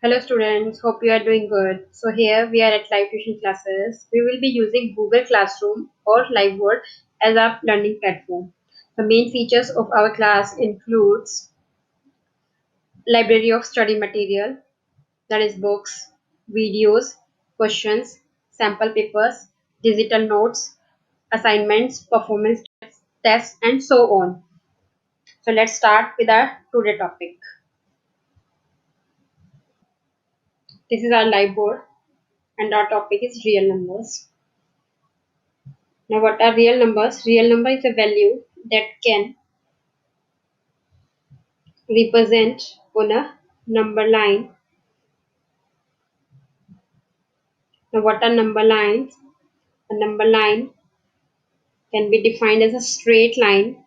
Hello students, hope you are doing good. So here we are at live tuition classes. We will be using Google Classroom or Liveboard as our learning platform. The main features of our class includes library of study material, that is books, videos, questions, sample papers, digital notes, assignments, performance tests and so on. So let's start with our today topic. This is our live board and our topic is real numbers. Now, what are real numbers? Real number is a value that can represent on a number line. Now, what are number lines? A number line can be defined as a straight line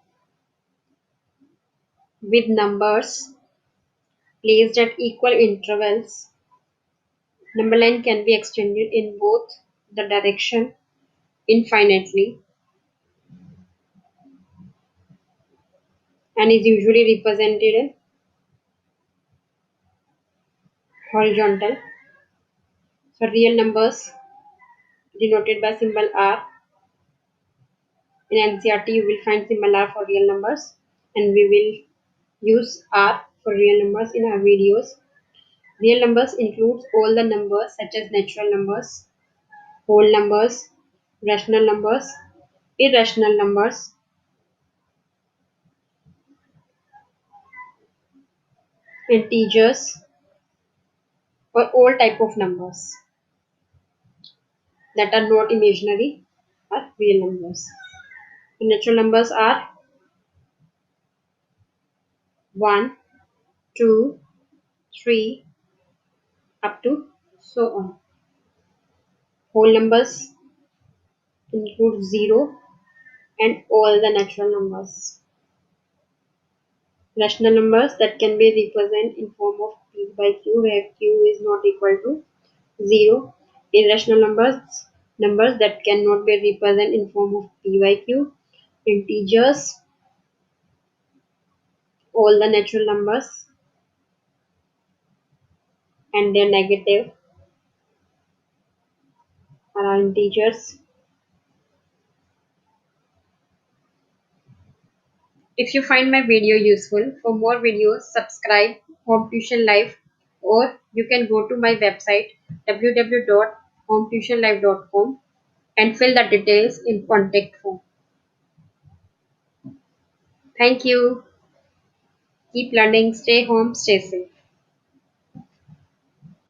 with numbers placed at equal intervals. Number line can be extended in both the direction infinitely and is usually represented horizontal. So, real numbers denoted by symbol R. In NCERT, you will find symbol R for real numbers, and we will use R for real numbers in our videos. Real numbers includes all the numbers such as natural numbers, whole numbers, rational numbers, irrational numbers, integers, or all type of numbers that are not imaginary are real numbers. The natural numbers are 1, 2, 3, up to so on. Whole numbers include 0 and all the natural numbers. Rational numbers that can be represented in form of p by q where q is not equal to 0. Irrational numbers that cannot be represented in form of p by q. Integers, all the natural numbers and their negative are integers. If you find my video useful, for more videos subscribe Home Tuition Live, or you can go to my website www.hometuitionlive.com and fill the details in contact form. Thank you. Keep learning. Stay home. Stay safe.